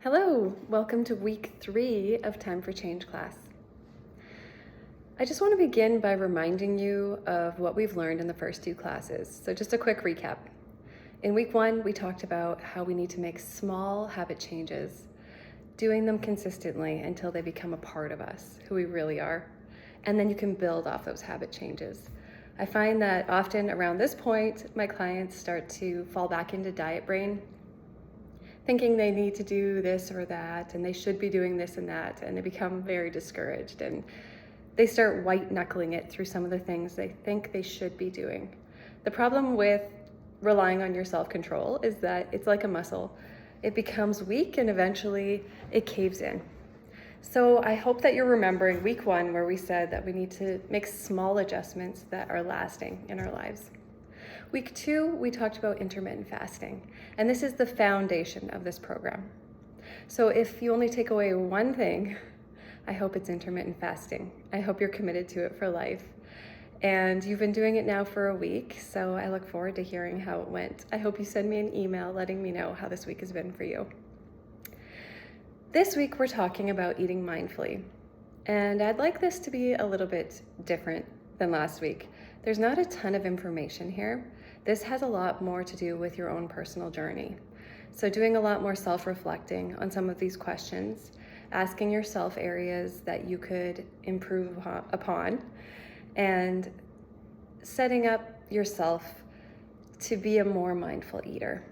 Hello, welcome to week 3 of Time for Change class. I just want to begin by reminding you of what we've learned in the first 2 classes. So just a quick recap. In week 1, we talked about how we need to make small habit changes, doing them consistently until they become a part of us, who we really are. And then you can build off those habit changes. I find that often around this point, my clients start to fall back into diet brain, thinking they need to do this or that, and they should be doing this and that, and they become very discouraged, and they start white knuckling it through some of the things they think they should be doing. The problem with relying on your self-control is that it's like a muscle. It becomes weak and eventually it caves in. So I hope that you're remembering week 1 where we said that we need to make small adjustments that are lasting in our lives. Week 2, we talked about intermittent fasting, and this is the foundation of this program. So if you only take away one thing, I hope it's intermittent fasting. I hope you're committed to it for life. And you've been doing it now for a week, so I look forward to hearing how it went. I hope you send me an email letting me know how this week has been for you. This week, we're talking about eating mindfully, and I'd like this to be a little bit different than last week. There's not a ton of information here. This has a lot more to do with your own personal journey. So doing a lot more self-reflecting on some of these questions, asking yourself areas that you could improve upon, and setting up yourself to be a more mindful eater.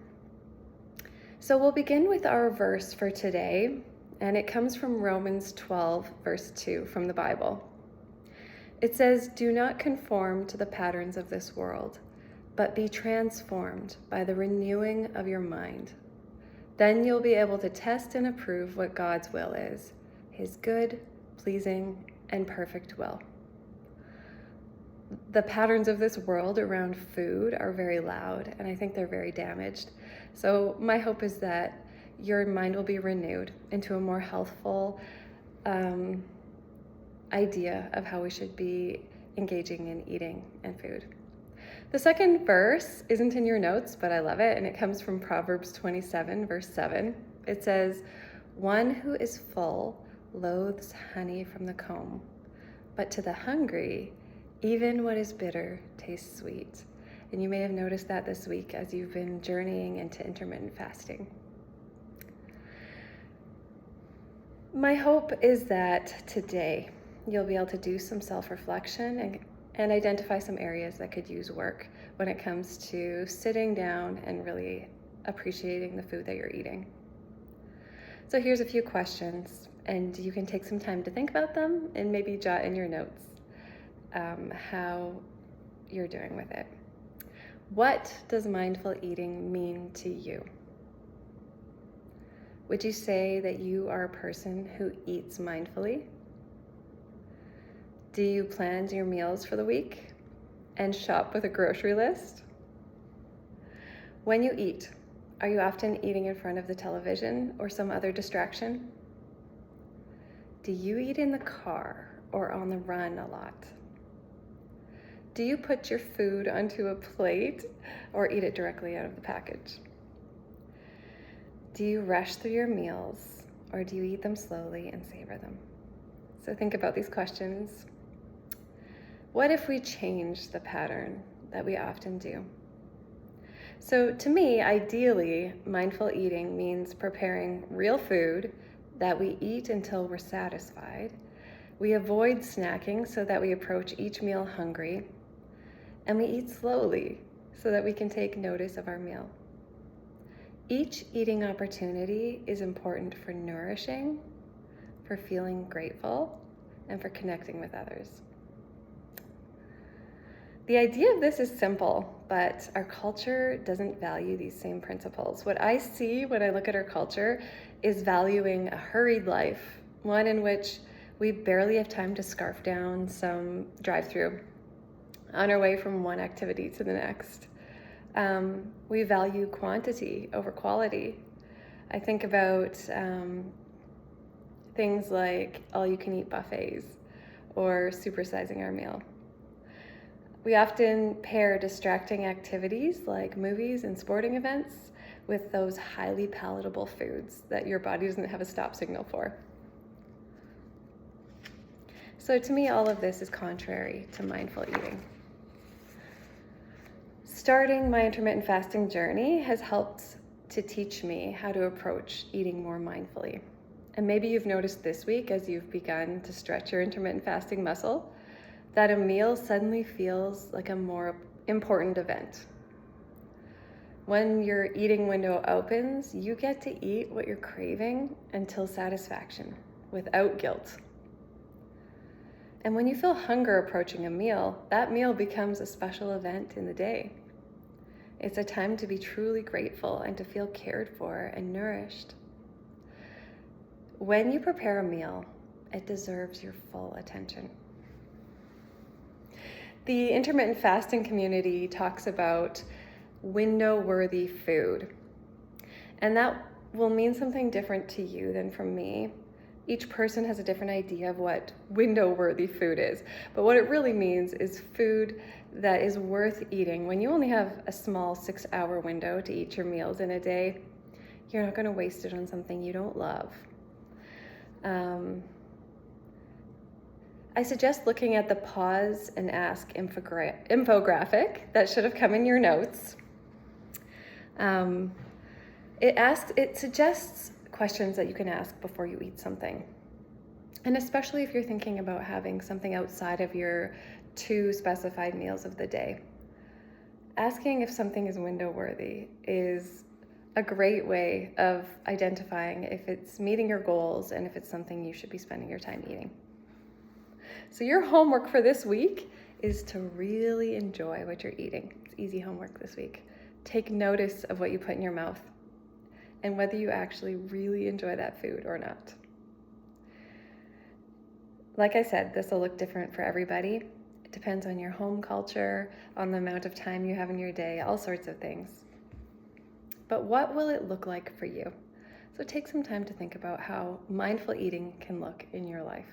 So we'll begin with our verse for today, and it comes from Romans 12, verse 2 from the Bible. It says, "Do not conform to the patterns of this world, but be transformed by the renewing of your mind. Then you'll be able to test and approve what God's will is, his good, pleasing, and perfect will." The patterns of this world around food are very loud, and I think they're very damaged. So my hope is that your mind will be renewed into a more healthful idea of how we should be engaging in eating and food. The second verse isn't in your notes, but I love it, and it comes from Proverbs 27, verse 7. It says, "One who is full loathes honey from the comb, but to the hungry, even what is bitter tastes sweet." And you may have noticed that this week as you've been journeying into intermittent fasting. My hope is that today you'll be able to do some self-reflection and identify some areas that could use work when it comes to sitting down and really appreciating the food that you're eating. So here's a few questions, and you can take some time to think about them and maybe jot in your notes how you're doing with it. What does mindful eating mean to you? Would you say that you are a person who eats mindfully? Do you plan your meals for the week and shop with a grocery list? When you eat, are you often eating in front of the television or some other distraction? Do you eat in the car or on the run a lot? Do you put your food onto a plate or eat it directly out of the package? Do you rush through your meals or do you eat them slowly and savor them? So think about these questions. What if we change the pattern that we often do? So to me, ideally, mindful eating means preparing real food that we eat until we're satisfied. We avoid snacking so that we approach each meal hungry, and we eat slowly so that we can take notice of our meal. Each eating opportunity is important for nourishing, for feeling grateful, and for connecting with others. The idea of this is simple, but our culture doesn't value these same principles. What I see when I look at our culture is valuing a hurried life, one in which we barely have time to scarf down some drive-through on our way from one activity to the next. We value quantity over quality. I think about things like all-you-can-eat buffets or supersizing our meal. We often pair distracting activities like movies and sporting events with those highly palatable foods that your body doesn't have a stop signal for. So to me, all of this is contrary to mindful eating. Starting my intermittent fasting journey has helped to teach me how to approach eating more mindfully. And maybe you've noticed this week, as you've begun to stretch your intermittent fasting muscle, that a meal suddenly feels like a more important event. When your eating window opens, you get to eat what you're craving until satisfaction, without guilt. And when you feel hunger approaching a meal, that meal becomes a special event in the day. It's a time to be truly grateful and to feel cared for and nourished. When you prepare a meal, it deserves your full attention. The intermittent fasting community talks about window-worthy food. And that will mean something different to you than from me. Each person has a different idea of what window-worthy food is. But what it really means is food that is worth eating. When you only have a small 6-hour window to eat your meals in a day, you're not going to waste it on something you don't love. I suggest looking at the pause and ask infographic that should have come in your notes. It suggests questions that you can ask before you eat something. And especially if you're thinking about having something outside of your 2 specified meals of the day. Asking if something is window worthy is a great way of identifying if it's meeting your goals and if it's something you should be spending your time eating. So your homework for this week is to really enjoy what you're eating. It's easy homework this week. Take notice of what you put in your mouth and whether you actually really enjoy that food or not. Like I said, this will look different for everybody. It depends on your home culture, on the amount of time you have in your day, all sorts of things. But what will it look like for you? So take some time to think about how mindful eating can look in your life.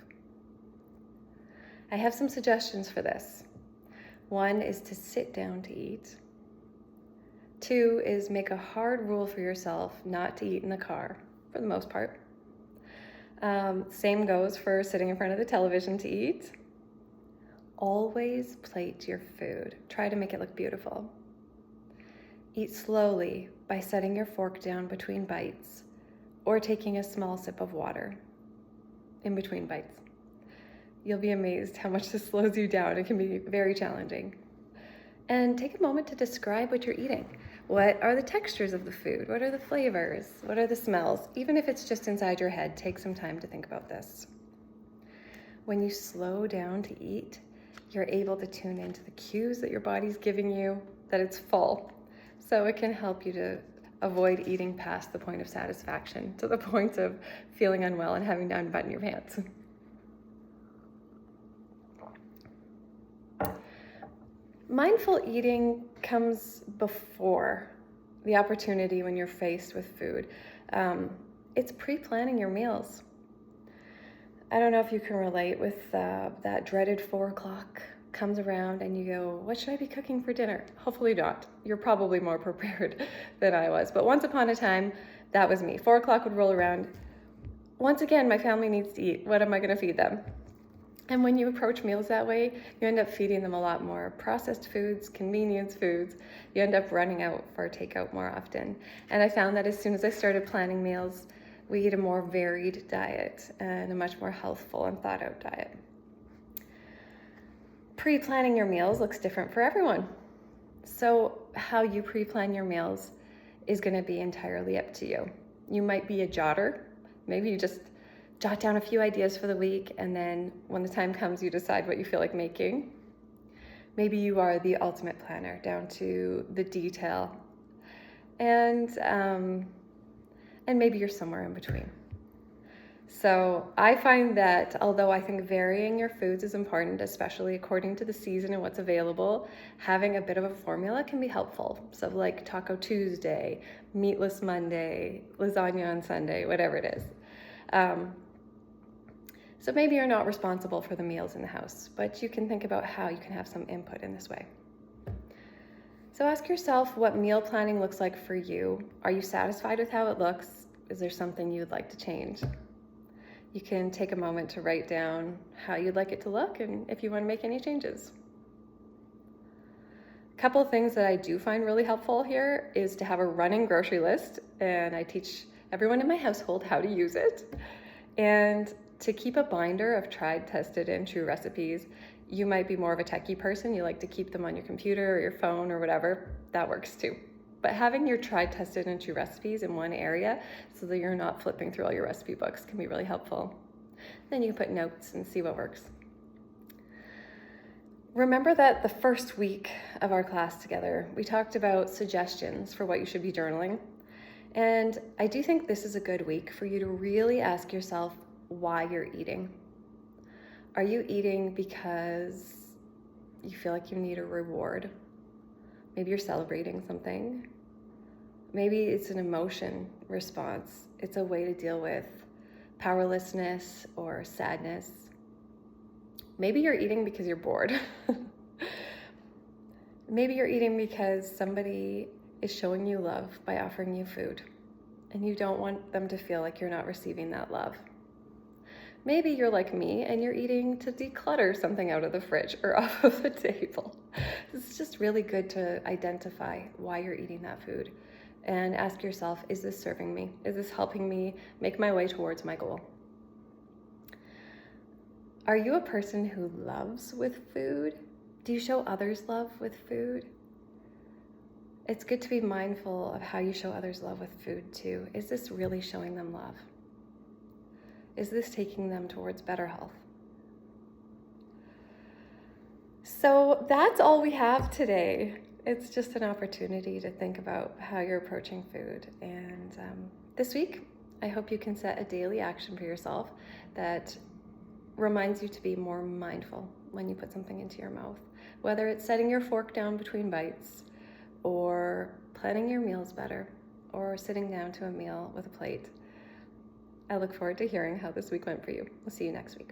I have some suggestions for this. 1 is to sit down to eat. 2 is make a hard rule for yourself not to eat in the car, for the most part. Same goes for sitting in front of the television to eat. Always plate your food. Try to make it look beautiful. Eat slowly by setting your fork down between bites or taking a small sip of water in between bites. You'll be amazed how much this slows you down. It can be very challenging. And take a moment to describe what you're eating. What are the textures of the food? What are the flavors? What are the smells? Even if it's just inside your head, take some time to think about this. When you slow down to eat, you're able to tune into the cues that your body's giving you that it's full. So it can help you to avoid eating past the point of satisfaction, to the point of feeling unwell and having to unbutton your pants. Mindful eating comes before the opportunity when you're faced with food. It's pre-planning your meals. I don't know if you can relate with that dreaded 4 o'clock comes around and you go, what should I be cooking for dinner? Hopefully not. You're probably more prepared than I was. But once upon a time, that was me. 4 o'clock would roll around. Once again, my family needs to eat. What am I going to feed them? And when you approach meals that way, you end up feeding them a lot more processed foods, convenience foods. You end up running out for takeout more often. And I found that as soon as I started planning meals, we eat a more varied diet and a much more healthful and thought out diet. Pre-planning your meals looks different for everyone. So how you pre-plan your meals is going to be entirely up to you. You might be a jotter. Maybe you just jot down a few ideas for the week, and then when the time comes, you decide what you feel like making. Maybe you are the ultimate planner, down to the detail. And maybe you're somewhere in between. So I find that although I think varying your foods is important, especially according to the season and what's available, having a bit of a formula can be helpful. So like Taco Tuesday, Meatless Monday, lasagna on Sunday, whatever it is. So maybe you're not responsible for the meals in the house, but you can think about how you can have some input in this way. So ask yourself what meal planning looks like for you. Are you satisfied with how it looks? Is there something you'd like to change? You can take a moment to write down how you'd like it to look and if you want to make any changes. A couple of things that I do find really helpful here is to have a running grocery list, and I teach everyone in my household how to use it. And to keep a binder of tried, tested, and true recipes. You might be more of a techie person. You like to keep them on your computer or your phone or whatever. That works too. But having your tried, tested, and true recipes in one area so that you're not flipping through all your recipe books can be really helpful. Then you can put notes and see what works. Remember that the first week of our class together, we talked about suggestions for what you should be journaling. And I do think this is a good week for you to really ask yourself why you're eating. Are you eating because you feel like you need a reward? Maybe you're celebrating something. Maybe it's an emotion response. It's a way to deal with powerlessness or sadness. Maybe you're eating because you're bored. Maybe you're eating because somebody is showing you love by offering you food, and you don't want them to feel like you're not receiving that love. Maybe you're like me and you're eating to declutter something out of the fridge or off of the table. It's just really good to identify why you're eating that food and ask yourself, is this serving me? Is this helping me make my way towards my goal? Are you a person who loves with food? Do you show others love with food? It's good to be mindful of how you show others love with food too. Is this really showing them love? Is this taking them towards better health? So that's all we have today. It's just an opportunity to think about how you're approaching food. And this week, I hope you can set a daily action for yourself that reminds you to be more mindful when you put something into your mouth. Whether it's setting your fork down between bites, or planning your meals better, or sitting down to a meal with a plate. I look forward to hearing how this week went for you. We'll see you next week.